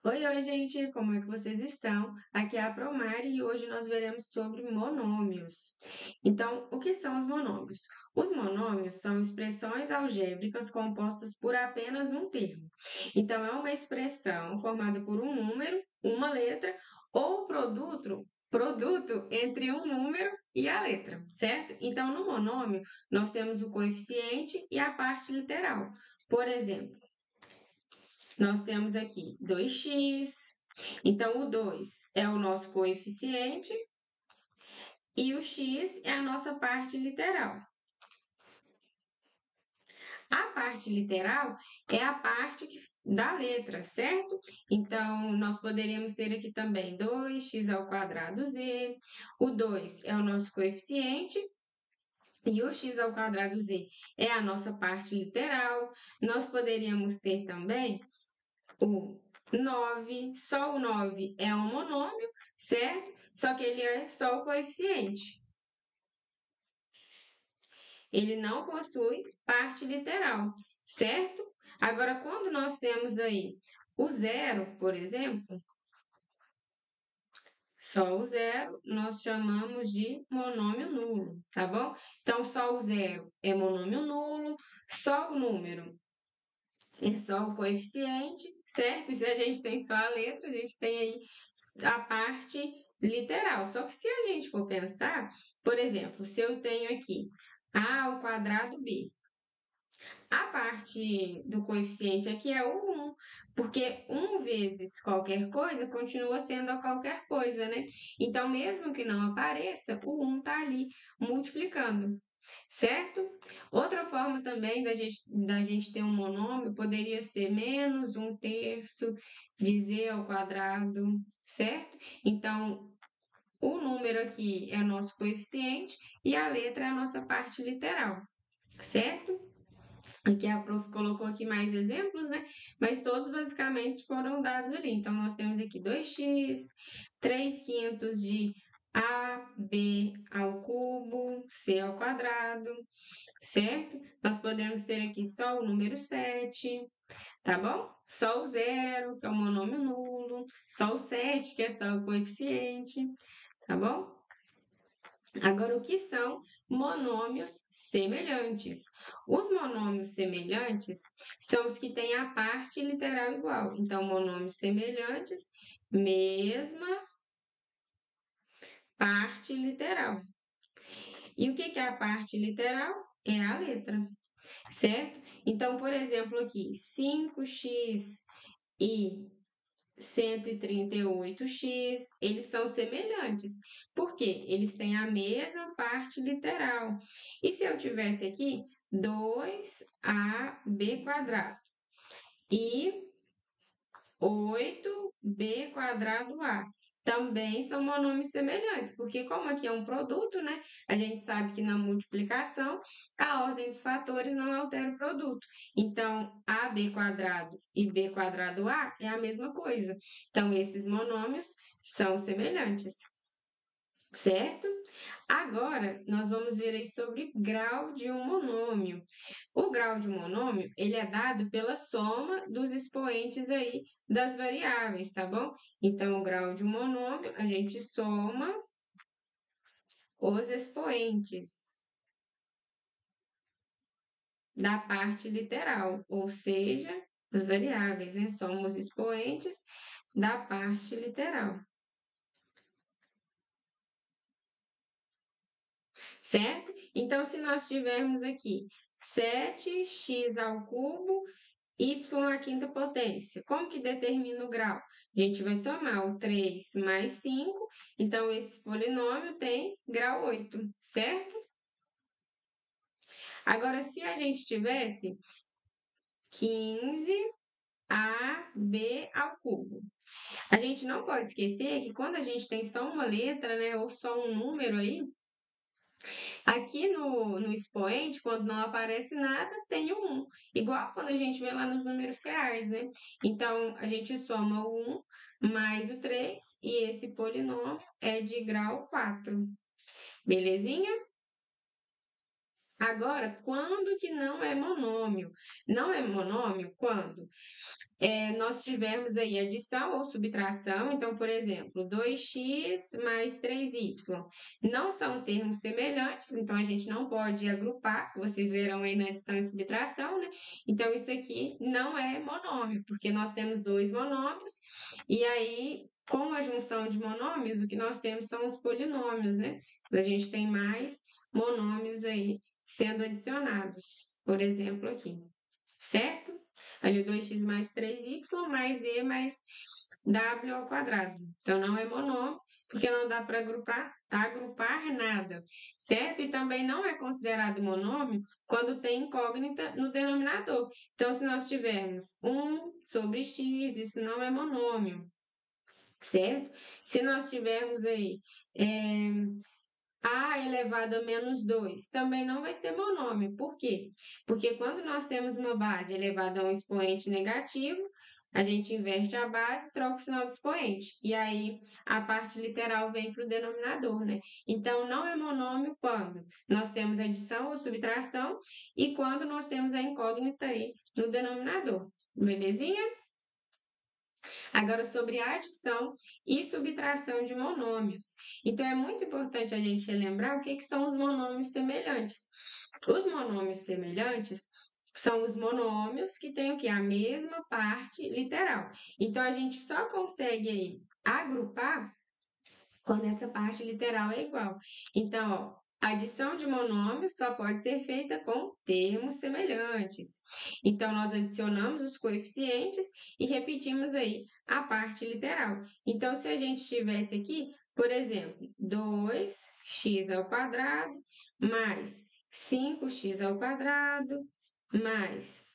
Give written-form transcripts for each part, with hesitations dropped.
Oi, gente, como é que vocês estão? Aqui é a Promari e hoje nós veremos sobre monômios. Então, o que são os monômios? Os monômios são expressões algébricas compostas por apenas um termo. Então, é uma expressão formada por um número, uma letra ou produto entre um número e a letra, certo? Então, no monômio, nós temos o coeficiente e a parte literal. Por exemplo, nós temos aqui 2x. Então, o 2 é o nosso coeficiente e o x é a nossa parte literal. A parte literal é a parte da letra, certo? Então, nós poderíamos ter aqui também 2x² z. O 2 é o nosso coeficiente e o x² z é a nossa parte literal. Nós poderíamos ter também o 9, só o 9 é um monômio, certo? Só que ele é só o coeficiente. Ele não possui parte literal, certo? Agora, quando nós temos aí o zero, por exemplo, só o zero nós chamamos de monômio nulo, tá bom? Então, só o zero é monômio nulo, só o número é só o coeficiente, certo? E se a gente tem só a letra, a gente tem aí a parte literal. Só que se a gente for pensar, por exemplo, se eu tenho aqui A ao quadrado B, a parte do coeficiente aqui é o 1, porque 1 vezes qualquer coisa continua sendo a qualquer coisa, né? Então, mesmo que não apareça, o 1 está ali multiplicando, certo? Outra forma também da gente ter um monômio poderia ser menos 1/3 de z², certo? Então, o número aqui é o nosso coeficiente e a letra é a nossa parte literal, certo? Aqui a prof colocou aqui mais exemplos, né? Mas todos basicamente foram dados ali. Então, nós temos aqui 2x, 3/5 de AB ao cubo, C², certo? Nós podemos ter aqui só o número 7, tá bom? Só o zero, que é o monômio nulo, só o 7, que é só o coeficiente, tá bom? Agora, o que são monômios semelhantes? Os monômios semelhantes são os que têm a parte literal igual. Então, monômios semelhantes, mesma parte literal. E o que é a parte literal? É a letra, certo? Então, por exemplo, aqui, 5x e 138x, eles são semelhantes. Por quê? Eles têm a mesma parte literal. E se eu tivesse aqui 2ab² e 8b²a, também são monômios semelhantes, porque como aqui é um produto, né? A gente sabe que na multiplicação a ordem dos fatores não altera o produto. Então, ab² e b²a é a mesma coisa. Então, esses monômios são semelhantes, certo? Agora, nós vamos ver aí sobre grau de um monômio. O grau de um monômio, ele é dado pela soma dos expoentes aí das variáveis, tá bom? Então, o grau de um monômio, a gente soma os expoentes da parte literal, ou seja, das variáveis, né? Soma os expoentes da parte literal, certo? Então, se nós tivermos aqui 7x² y à quinta potência. Como que determina o grau? A gente vai somar o 3 mais 5, então esse polinômio tem grau 8, certo? Agora, se a gente tivesse 15ab², a gente não pode esquecer que quando a gente tem só uma letra, né, ou só um número aí, aqui no expoente, quando não aparece nada, tem o 1. Igual quando a gente vê lá nos números reais, né? Então, a gente soma o 1 mais o 3 e esse polinômio é de grau 4. Belezinha? Agora, quando que não é monômio? Não é monômio quando nós tivermos aí adição ou subtração. Então, por exemplo, 2x mais 3y. Não são termos semelhantes, então a gente não pode agrupar, vocês verão aí na adição e subtração, né? Então, isso aqui não é monômio, porque nós temos dois monômios, e aí, com a junção de monômios, o que nós temos são os polinômios, né? A gente tem mais monômios aí sendo adicionados, por exemplo, aqui, certo? Ali 2x mais 3y mais e mais w ao quadrado. Então, não é monômio, porque não dá para agrupar nada, certo? E também não é considerado monômio quando tem incógnita no denominador. Então, se nós tivermos 1 sobre x, isso não é monômio, certo? Se nós tivermos aí a elevado a menos 2 também não vai ser monômio. Por quê? Porque quando nós temos uma base elevada a um expoente negativo, a gente inverte a base, troca o sinal do expoente. E aí a parte literal vem para o denominador, né? Então não é monômio quando nós temos adição ou subtração e quando nós temos a incógnita aí no denominador. Belezinha? Agora, sobre adição e subtração de monômios. Então, é muito importante a gente relembrar o que são os monômios semelhantes. Os monômios semelhantes são os monômios que têm o quê? A mesma parte literal. Então, a gente só consegue aí agrupar quando essa parte literal é igual. Então, ó, a adição de monômios só pode ser feita com termos semelhantes. Então, nós adicionamos os coeficientes e repetimos aí a parte literal. Então, se a gente tivesse aqui, por exemplo, 2x ao quadrado mais 5x ao quadrado mais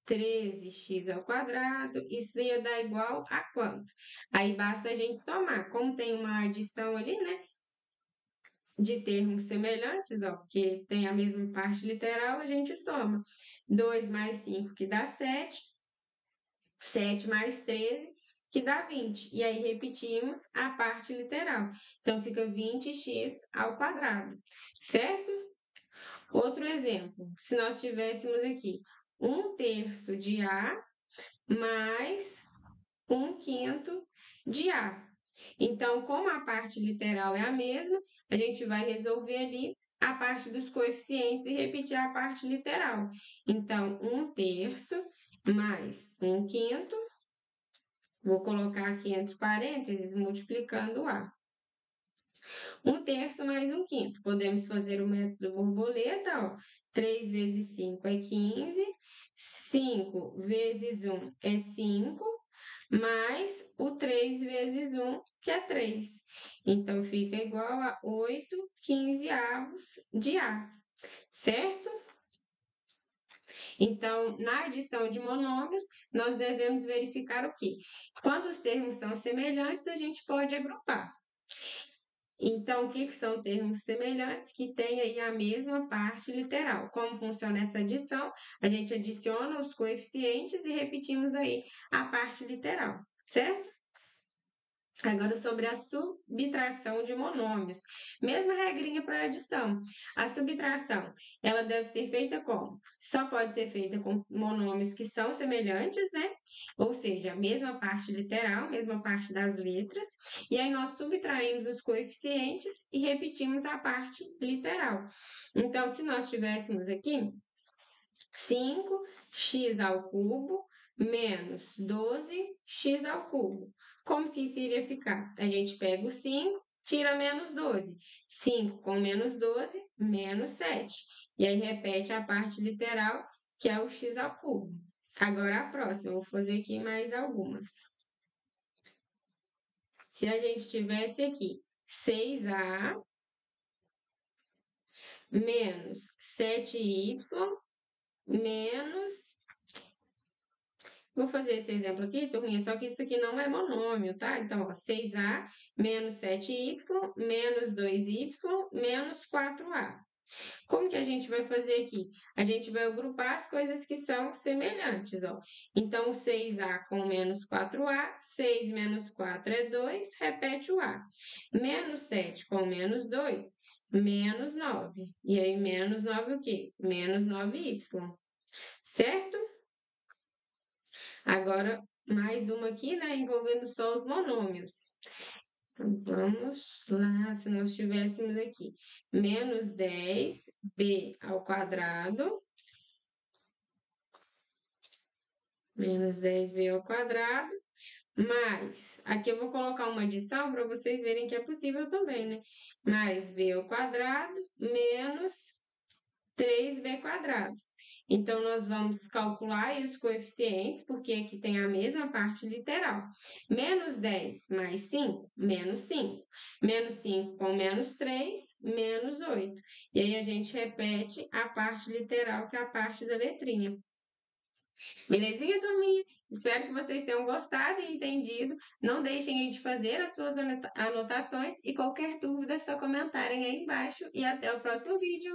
13x ao quadrado, isso ia dar igual a quanto? Aí basta a gente somar. Como tem uma adição ali, né, de termos semelhantes, ó, porque tem a mesma parte literal, a gente soma. 2 mais 5, que dá 7. 7 mais 13, que dá 20. E aí repetimos a parte literal. Então, fica 20x ao quadrado, certo? Outro exemplo, se nós tivéssemos aqui 1/3 de A mais 1/5 de A. Então, como a parte literal é a mesma, a gente vai resolver ali a parte dos coeficientes e repetir a parte literal. Então, 1/3 mais 1/5, vou colocar aqui entre parênteses, multiplicando A. 1/3 mais 1/5. Podemos fazer o método borboleta, ó. 3 vezes 5 é 15, 5 vezes 1 é 5, mais o 3 vezes 1, que é 3. Então, fica igual a 8/15 de A, certo? Então, na adição de monômios, nós devemos verificar o quê? Quando os termos são semelhantes, a gente pode agrupar. Então, o que são termos semelhantes? Que têm aí a mesma parte literal. Como funciona essa adição? A gente adiciona os coeficientes e repetimos aí a parte literal, certo? Agora, sobre a subtração de monômios. Mesma regrinha para adição. A subtração, ela deve ser feita como? Só pode ser feita com monômios que são semelhantes, né? Ou seja, a mesma parte literal, mesma parte das letras. E aí, nós subtraímos os coeficientes e repetimos a parte literal. Então, se nós tivéssemos aqui 5x ao cubo menos 12x ao cubo. Como que isso iria ficar? A gente pega o 5, tira menos 12. 5 com menos 12, menos 7. E aí repete a parte literal, que é o x ao cubo. Agora a próxima, eu vou fazer aqui mais algumas. Se a gente tivesse aqui 6a menos 7y menos... Vou fazer esse exemplo aqui, turminha, só que isso aqui não é monômio, tá? Então, ó, 6a menos 7y menos 2y menos 4a. Como que a gente vai fazer aqui? A gente vai agrupar as coisas que são semelhantes, ó. Então, 6a com menos 4a, 6 menos 4 é 2, repete o a. Menos 7 com menos 2, menos 9. E aí, menos 9 o quê? Menos 9y, certo? Agora, mais uma aqui, né, envolvendo só os monômios. Então, vamos lá, se nós tivéssemos aqui menos 10b ao quadrado, menos 10b ao quadrado, mais, aqui eu vou colocar uma adição para vocês verem que é possível também, né? Mais b ao quadrado menos 3b quadrado. Então, nós vamos calcular aí os coeficientes, porque aqui tem a mesma parte literal. Menos 10 mais 5, menos 5. Menos 5 com menos 3, menos 8. E aí, a gente repete a parte literal, que é a parte da letrinha. Belezinha, turminha? Espero que vocês tenham gostado e entendido. Não deixem aí de fazer as suas anotações e qualquer dúvida é só comentarem aí embaixo. E até o próximo vídeo!